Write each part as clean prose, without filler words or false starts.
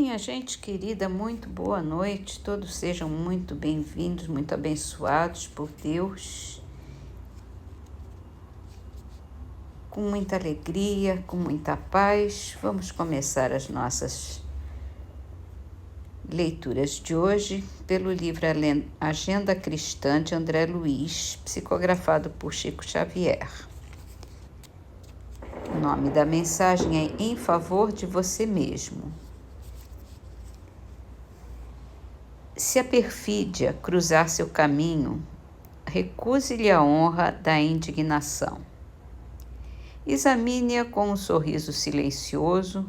Minha gente querida, muito boa noite. Todos sejam muito bem-vindos, muito abençoados por Deus. Com muita alegria, com muita paz, vamos começar as nossas leituras de hoje pelo livro Agenda Cristã de André Luiz, psicografado por Chico Xavier. O nome da mensagem é Em Favor de Você Mesmo. Se a perfídia cruzar seu caminho, recuse-lhe a honra da indignação. Examine-a com um sorriso silencioso,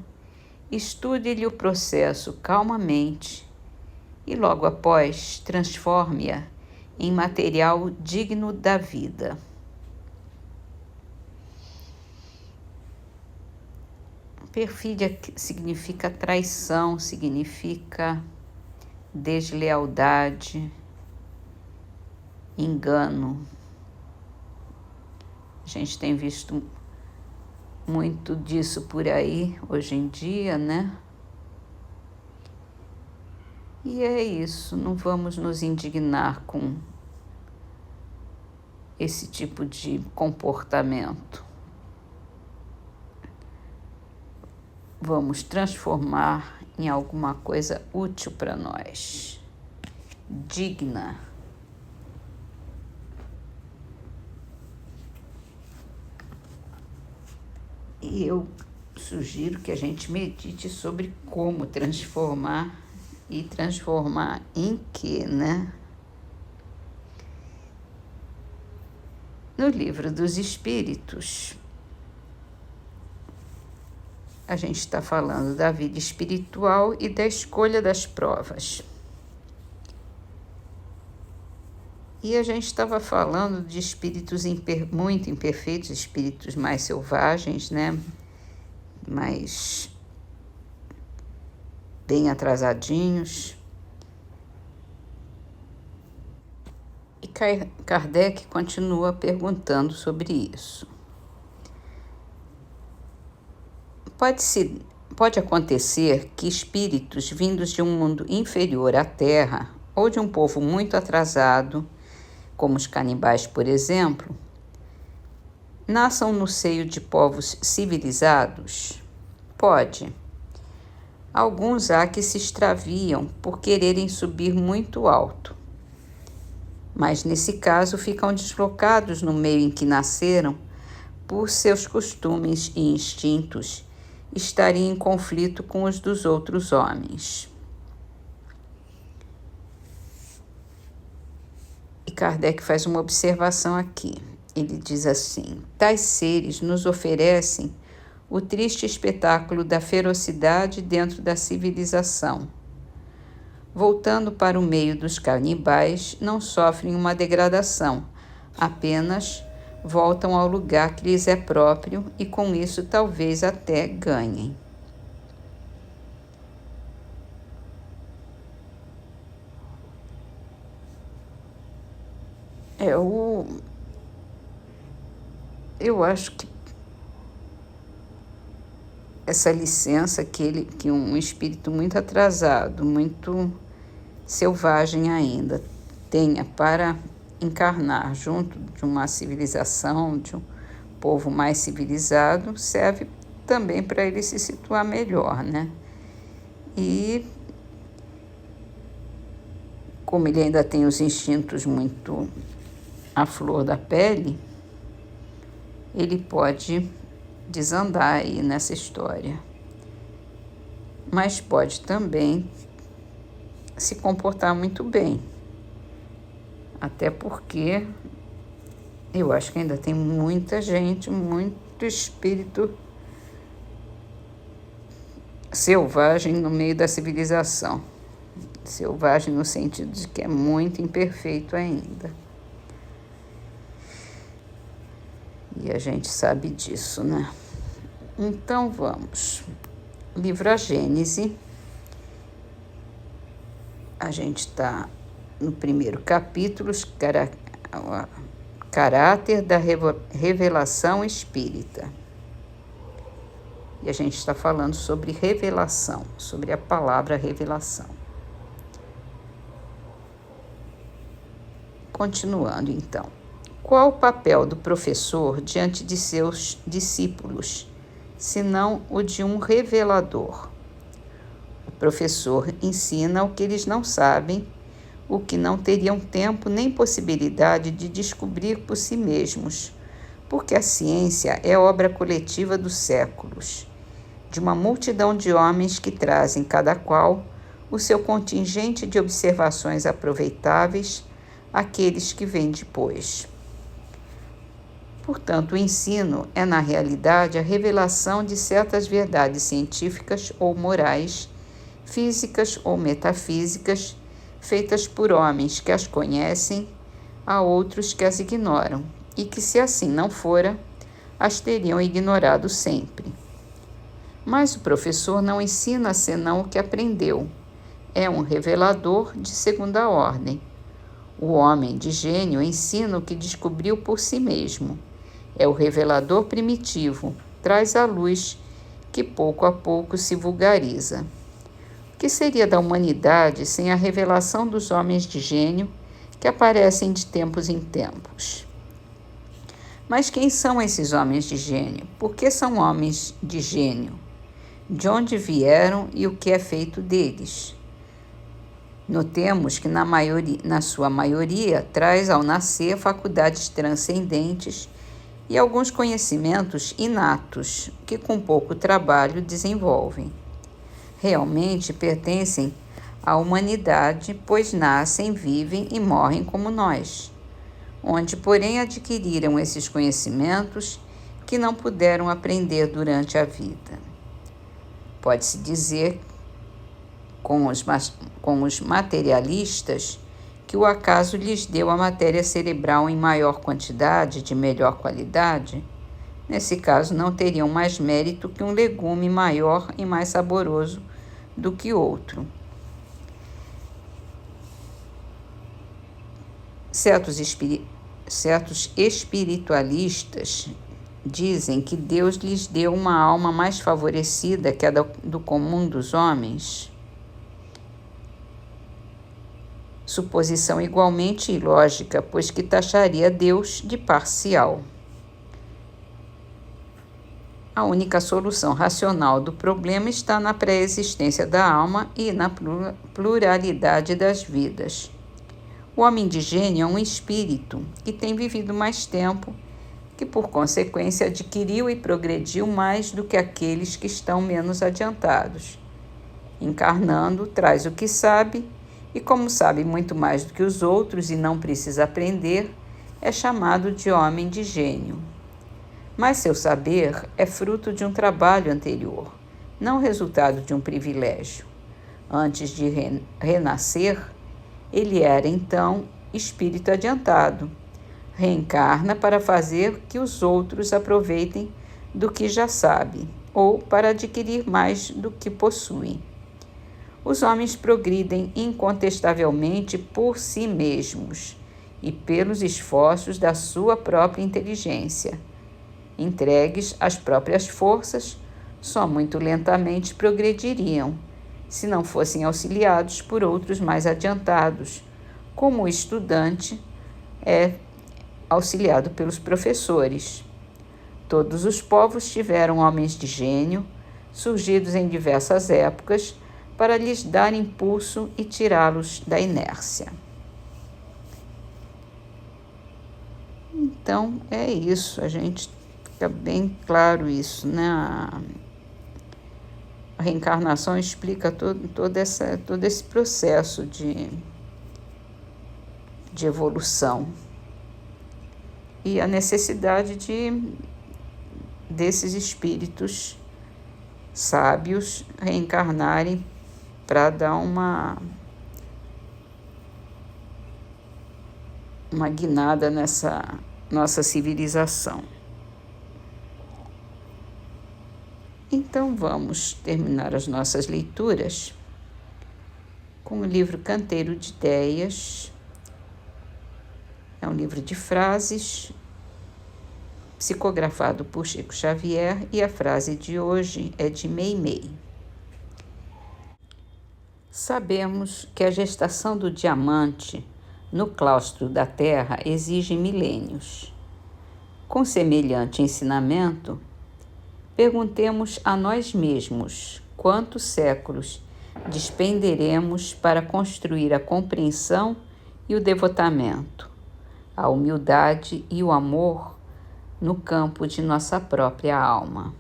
estude-lhe o processo calmamente e, logo após, transforme-a em material digno da vida. Perfídia significa traição, significa deslealdade, engano. A gente tem visto muito disso por aí hoje em dia, né? E é isso, não vamos nos indignar com esse tipo de comportamento. Vamos transformar em alguma coisa útil para nós, digna. E eu sugiro que a gente medite sobre como transformar e transformar em quê, né? No Livro dos Espíritos, a gente está falando da vida espiritual e da escolha das provas. E a gente estava falando de espíritos muito imperfeitos, espíritos mais selvagens, né? Mais bem atrasadinhos. E Kardec continua perguntando sobre isso. Pode acontecer que espíritos vindos de um mundo inferior à Terra ou de um povo muito atrasado, como os canibais, por exemplo, nasçam no seio de povos civilizados? Pode. Alguns há que se extraviam por quererem subir muito alto, mas nesse caso ficam deslocados no meio em que nasceram por seus costumes e instintos estarem em conflito com os dos outros homens. E Kardec faz uma observação aqui. Ele diz assim: tais seres nos oferecem o triste espetáculo da ferocidade dentro da civilização. Voltando para o meio dos canibais, não sofrem uma degradação, apenas voltam ao lugar que lhes é próprio e com isso talvez até ganhem. Eu acho que essa licença que um espírito muito atrasado, muito selvagem ainda, tenha para encarnar junto de uma civilização, de um povo mais civilizado, serve também para ele se situar melhor, né? E como ele ainda tem os instintos muito à flor da pele, ele pode desandar aí nessa história. Mas pode também se comportar muito bem. Até porque eu acho que ainda tem muita gente, muito espírito selvagem no meio da civilização. Selvagem no sentido de que é muito imperfeito ainda. E a gente sabe disso, né? Então vamos. Livro A Gênese. A gente está no primeiro capítulo, Caráter da Revelação Espírita. E a gente está falando sobre revelação, sobre a palavra revelação. Continuando, então. Qual o papel do professor diante de seus discípulos, senão o de um revelador? O professor ensina o que eles não sabem, o que não teriam tempo nem possibilidade de descobrir por si mesmos, porque a ciência é obra coletiva dos séculos, de uma multidão de homens que trazem cada qual o seu contingente de observações aproveitáveis àqueles que vêm depois. Portanto, o ensino é, na realidade, a revelação de certas verdades científicas ou morais, físicas ou metafísicas, feitas por homens que as conhecem, a outros que as ignoram, e que, se assim não fora, as teriam ignorado sempre. Mas o professor não ensina senão o que aprendeu. É um revelador de segunda ordem. O homem de gênio ensina o que descobriu por si mesmo. É o revelador primitivo, traz à luz que pouco a pouco se vulgariza. O que seria da humanidade sem a revelação dos homens de gênio que aparecem de tempos em tempos? Mas quem são esses homens de gênio? Por que são homens de gênio? De onde vieram e o que é feito deles? Notemos que na sua maioria traz ao nascer faculdades transcendentes e alguns conhecimentos inatos que com pouco trabalho desenvolvem. Realmente pertencem à humanidade, pois nascem, vivem e morrem como nós, onde, porém, adquiriram esses conhecimentos que não puderam aprender durante a vida. Pode-se dizer, com os materialistas, que o acaso lhes deu a matéria cerebral em maior quantidade, de melhor qualidade. Nesse caso, não teriam mais mérito que um legume maior e mais saboroso do que outro. Certos espiritualistas dizem que Deus lhes deu uma alma mais favorecida que a do comum dos homens. Suposição igualmente ilógica, pois que taxaria Deus de parcial. A única solução racional do problema está na pré-existência da alma e na pluralidade das vidas. O homem de gênio é um espírito que tem vivido mais tempo, que por consequência adquiriu e progrediu mais do que aqueles que estão menos adiantados. Encarnando, traz o que sabe, e como sabe muito mais do que os outros e não precisa aprender, é chamado de homem de gênio. Mas seu saber é fruto de um trabalho anterior, não resultado de um privilégio. Antes de renascer, ele era, então, espírito adiantado. Reencarna para fazer que os outros aproveitem do que já sabe, ou para adquirir mais do que possuem. Os homens progridem incontestavelmente por si mesmos e pelos esforços da sua própria inteligência. Entregues às próprias forças, só muito lentamente progrediriam, se não fossem auxiliados por outros mais adiantados, como o estudante é auxiliado pelos professores. Todos os povos tiveram homens de gênio, surgidos em diversas épocas, para lhes dar impulso e tirá-los da inércia. Então, é isso, a gente fica bem claro isso, né? A reencarnação explica todo esse processo de evolução e a necessidade desses espíritos sábios reencarnarem para dar uma guinada nessa nossa civilização. Então vamos terminar as nossas leituras com o livro Canteiro de Ideias. É um livro de frases psicografado por Chico Xavier, e a frase de hoje é de Meimei. Sabemos que a gestação do diamante no claustro da Terra exige milênios. Com semelhante ensinamento, perguntemos a nós mesmos quantos séculos despenderemos para construir a compreensão e o devotamento, a humildade e o amor no campo de nossa própria alma.